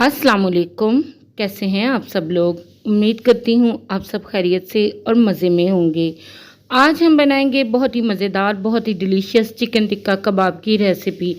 अस्सलाम वालेकुम। कैसे हैं आप सब लोग? उम्मीद करती हूँ आप सब खैरियत से और मज़े में होंगे। आज हम बनाएंगे बहुत ही मज़ेदार, बहुत ही डिलीशियस चिकन टिक्का कबाब की रेसिपी।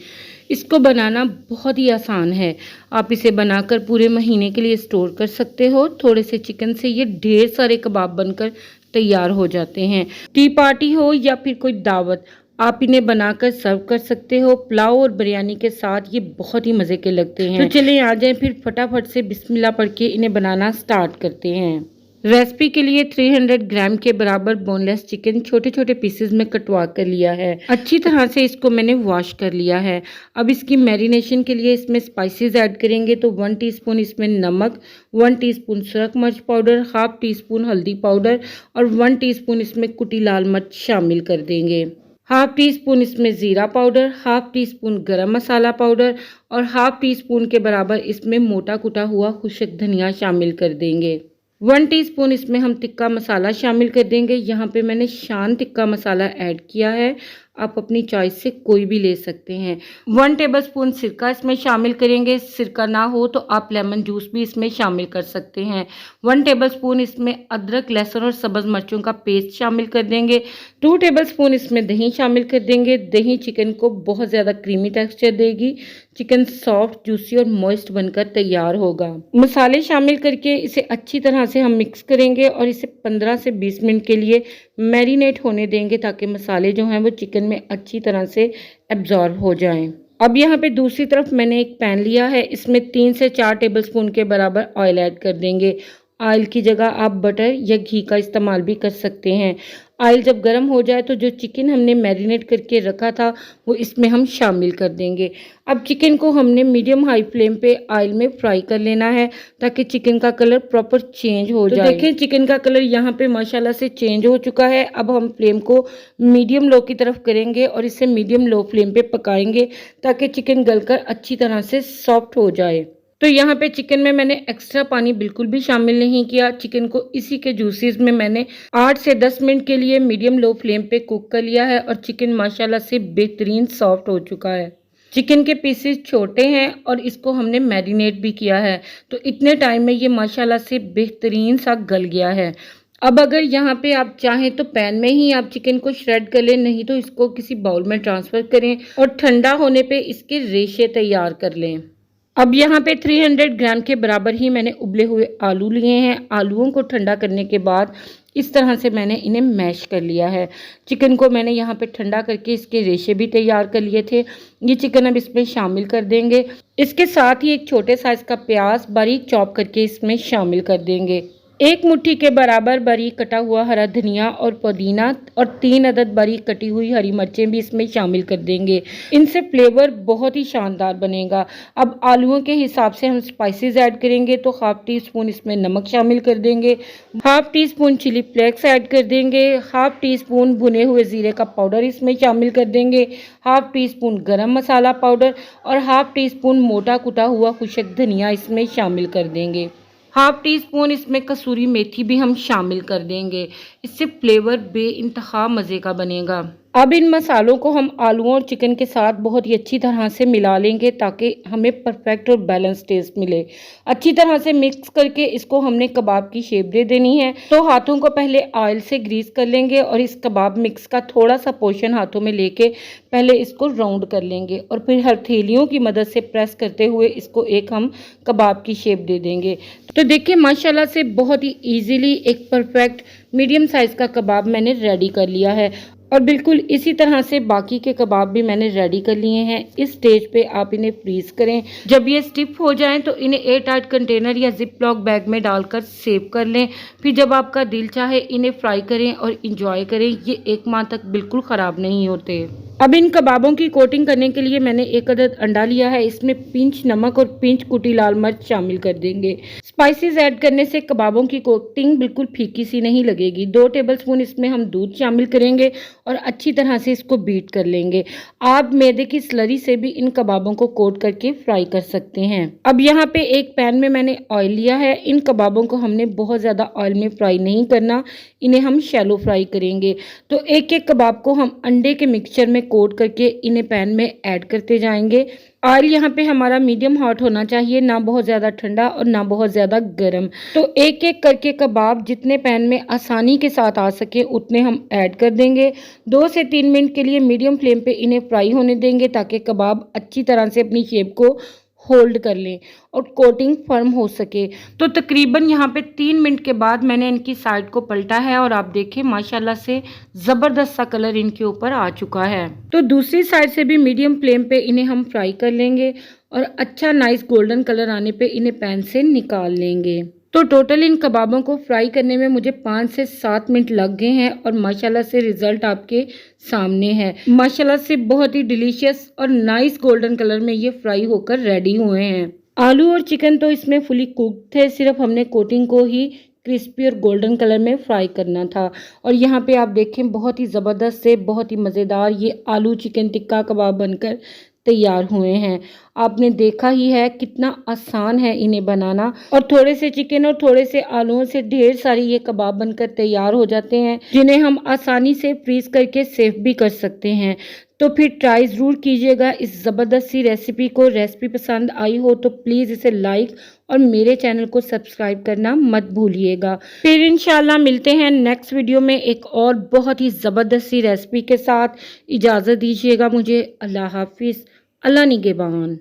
इसको बनाना बहुत ही आसान है। आप इसे बनाकर पूरे महीने के लिए स्टोर कर सकते हो। थोड़े से चिकन से ये ढेर सारे कबाब बनकर तैयार हो जाते हैं। टी पार्टी हो या फिर कोई दावत, आप इन्हें बनाकर सर्व कर सकते हो। पुलाव और बिरयानी के साथ ये बहुत ही मज़े के लगते हैं। तो चलिए आ जाएं फिर फटाफट से बिस्मिल्लाह पढ़ के इन्हें बनाना स्टार्ट करते हैं। रेसिपी के लिए 300 ग्राम के बराबर बोनलेस चिकन छोटे छोटे पीसेस में कटवा कर लिया है। अच्छी तरह से इसको मैंने वॉश कर लिया है। अब इसकी मैरिनेशन के लिए इसमें स्पाइसेस ऐड करेंगे। तो 1 टीस्पून इसमें नमक, 1 टीस्पून सुरख मिर्च पाउडर, हाफ टी स्पून हल्दी पाउडर और 1 टीस्पून इसमें कुटी लाल मिर्च शामिल कर देंगे। हाफ टी स्पून इसमें ज़ीरा पाउडर, हाफ टी स्पून गरम मसाला पाउडर और हाफ टी स्पून के बराबर इसमें मोटा कुटा हुआ खुश्क धनिया शामिल कर देंगे। 1 टीस्पून इसमें हम टिक्का मसाला शामिल कर देंगे। यहाँ पे मैंने शान टिक्का मसाला ऐड किया है। आप अपनी चॉइस से कोई भी ले सकते हैं। 1 टेबलस्पून सिरका इसमें शामिल करेंगे। सिरका ना हो तो आप लेमन जूस भी इसमें शामिल कर सकते हैं। 1 टेबलस्पून इसमें अदरक, लहसुन और सब्ज़ मिर्चों का पेस्ट शामिल कर देंगे। 2 टेबलस्पून इसमें दही शामिल कर देंगे। दही चिकन को बहुत ज़्यादा क्रीमी टेक्सचर देगी। चिकन सॉफ्ट, जूसी और मॉइस्ट बनकर तैयार होगा। मसाले शामिल करके इसे अच्छी तरह से हम मिक्स करेंगे और इसे 15 से 20 मिनट के लिए मैरिनेट होने देंगे ताकि मसाले जो हैं वो चिकन में अच्छी तरह से एब्जॉर्ब हो जाएं। अब यहाँ पे दूसरी तरफ मैंने एक पैन लिया है। इसमें 3 से 4 टेबलस्पून के बराबर ऑयल ऐड कर देंगे। ऑयल की जगह आप बटर या घी का इस्तेमाल भी कर सकते हैं। ऑयल जब गर्म हो जाए तो जो चिकन हमने मैरिनेट करके रखा था वो इसमें हम शामिल कर देंगे। अब चिकन को हमने मीडियम हाई फ्लेम पे ऑयल में फ्राई कर लेना है ताकि चिकन का कलर प्रॉपर चेंज हो जाए। देखें चिकन का कलर यहाँ पे माशाल्लाह से चेंज हो चुका है। अब हम फ्लेम को मीडियम लो की तरफ करेंगे और इसे मीडियम लो फ्लेम पे पकाएंगे ताकि चिकन गलकर अच्छी तरह से सॉफ्ट हो जाए। तो यहाँ पे चिकन में मैंने एक्स्ट्रा पानी बिल्कुल भी शामिल नहीं किया। चिकन को इसी के जूसेस में मैंने 8 से 10 मिनट के लिए मीडियम लो फ्लेम पे कुक कर लिया है और चिकन माशाल्लाह से बेहतरीन सॉफ्ट हो चुका है। चिकन के पीसेस छोटे हैं और इसको हमने मैरिनेट भी किया है, तो इतने टाइम में ये माशाल्लाह से बेहतरीन सा गल गया है। अब अगर यहाँ पे आप चाहें तो पैन में ही आप चिकन को श्रेड कर लें, नहीं तो इसको किसी बाउल में ट्रांसफ़र करें और ठंडा होने पे इसके रेशे तैयार कर लें। अब यहाँ पे 300 ग्राम के बराबर ही मैंने उबले हुए आलू लिए हैं। आलूओं को ठंडा करने के बाद इस तरह से मैंने इन्हें मैश कर लिया है। चिकन को मैंने यहाँ पे ठंडा करके इसके रेशे भी तैयार कर लिए थे। ये चिकन अब इसमें शामिल कर देंगे। इसके साथ ही एक छोटे साइज़ का प्याज बारीक चॉप करके इसमें शामिल कर देंगे। 1 मुट्ठी के बराबर बारीक कटा हुआ हरा धनिया और पुदीना और 3 अदद बारीक कटी हुई हरी मिर्चें भी इसमें शामिल कर देंगे। इनसे फ्लेवर बहुत ही शानदार बनेगा। अब आलूओं के हिसाब से हम स्पाइसेस ऐड करेंगे। तो हाफ टी स्पून इसमें नमक शामिल कर देंगे, half teaspoon chilli flakes add कर देंगे, हाफ टी स्पून भुने हुए ज़ीरे का पाउडर इसमें शामिल कर देंगे, हाफ टी स्पून गरम मसाला पाउडर और हाफ टी स्पून मोटा कुटा हुआ खुश्क धनिया इसमें शामिल कर देंगे। हाफ टी स्पून इसमें कसूरी मेथी भी हम शामिल कर देंगे। इससे फ्लेवर बेइंतहा मज़े का बनेगा। अब इन मसालों को हम आलूओं और चिकन के साथ बहुत ही अच्छी तरह से मिला लेंगे ताकि हमें परफेक्ट और बैलेंस टेस्ट मिले। अच्छी तरह से मिक्स करके इसको हमने कबाब की शेप दे देनी है। तो हाथों को पहले ऑयल से ग्रीस कर लेंगे और इस कबाब मिक्स का थोड़ा सा पोर्शन हाथों में लेके पहले इसको राउंड कर लेंगे और फिर हथेलियों की मदद से प्रेस करते हुए इसको एक हम कबाब की शेप दे देंगे। तो देखिए माशाल्लाह से बहुत ही ईजीली एक परफेक्ट मीडियम साइज़ का कबाब मैंने रेडी कर लिया है और बिल्कुल इसी तरह से बाकी के कबाब भी मैंने रेडी कर लिए हैं। इस स्टेज पे आप इन्हें फ्रीज करें। जब ये स्टिफ हो जाएं तो इन्हें एयर टाइट कंटेनर या जिप लॉक बैग में डालकर सेव कर लें। फिर जब आपका दिल चाहे इन्हें फ्राई करें और इंजॉय करें। ये 1 माह तक बिल्कुल ख़राब नहीं होते। अब इन कबाबों की कोटिंग करने के लिए मैंने 1 अदद अंडा लिया है। इसमें पिंच नमक और पिंच कुटी लाल मिर्च शामिल कर देंगे। स्पाइसेस ऐड करने से कबाबों की कोटिंग बिल्कुल फीकी सी नहीं लगेगी। 2 टेबलस्पून इसमें हम दूध शामिल करेंगे और अच्छी तरह से इसको बीट कर लेंगे। आप मैदे की स्लरी से भी इन कबाबों को कोट करके फ्राई कर सकते हैं। अब यहाँ पे एक पैन में मैंने ऑयल लिया है। इन कबाबों को हमने बहुत ज़्यादा ऑयल में फ्राई नहीं करना, इन्हें हम शैलो फ्राई करेंगे। तो एक एक कबाब को हम अंडे के मिक्सचर में कोट करके इन्हें पैन में ऐड करते जाएंगे। ऑयल यहाँ पे हमारा मीडियम हॉट होना चाहिए, ना बहुत ज़्यादा ठंडा और ना बहुत ज़्यादा गर्म। तो एक एक करके कबाब जितने पैन में आसानी के साथ आ सके उतने हम ऐड कर देंगे। 2 से 3 मिनट के लिए मीडियम फ्लेम पे इन्हें फ्राई होने देंगे ताकि कबाब अच्छी तरह से अपनी शेप को होल्ड कर लें और कोटिंग फर्म हो सके। तो तकरीबन यहाँ पे 3 मिनट के बाद मैंने इनकी साइड को पलटा है और आप देखें माशाल्लाह से ज़बरदस्त सा कलर इनके ऊपर आ चुका है। तो दूसरी साइड से भी मीडियम फ्लेम पे इन्हें हम फ्राई कर लेंगे और अच्छा नाइस गोल्डन कलर आने पे इन्हें पैन से निकाल लेंगे। तो टोटल इन कबाबों को फ्राई करने में मुझे 5 से 7 मिनट लग गए हैं और माशाल्लाह से रिज़ल्ट आपके सामने है। माशाल्लाह से बहुत ही डिलीशियस और नाइस गोल्डन कलर में ये फ्राई होकर रेडी हुए हैं। आलू और चिकन तो इसमें फुली कुक्ड थे, सिर्फ हमने कोटिंग को ही क्रिस्पी और गोल्डन कलर में फ्राई करना था। और यहाँ पे आप देखें बहुत ही ज़बरदस्त से बहुत ही मज़ेदार ये आलू चिकन टिक्का कबाब बनकर तैयार हुए हैं। आपने देखा ही है कितना आसान है इन्हें बनाना और थोड़े से चिकन और थोड़े से आलूओं से ढेर सारी ये कबाब बनकर तैयार हो जाते हैं जिन्हें हम आसानी से फ्रीज करके सेव भी कर सकते हैं। तो फिर ट्राई ज़रूर कीजिएगा इस ज़बरदस्त सी रेसिपी को। रेसिपी पसंद आई हो तो प्लीज़ इसे लाइक और मेरे चैनल को सब्सक्राइब करना मत भूलिएगा। फिर इंशाल्लाह मिलते हैं नेक्स्ट वीडियो में एक और बहुत ही ज़बरदस्त सी रेसिपी के साथ। इजाज़त दीजिएगा मुझे। अल्लाह हाफिज़। अल्लाह निगहबान।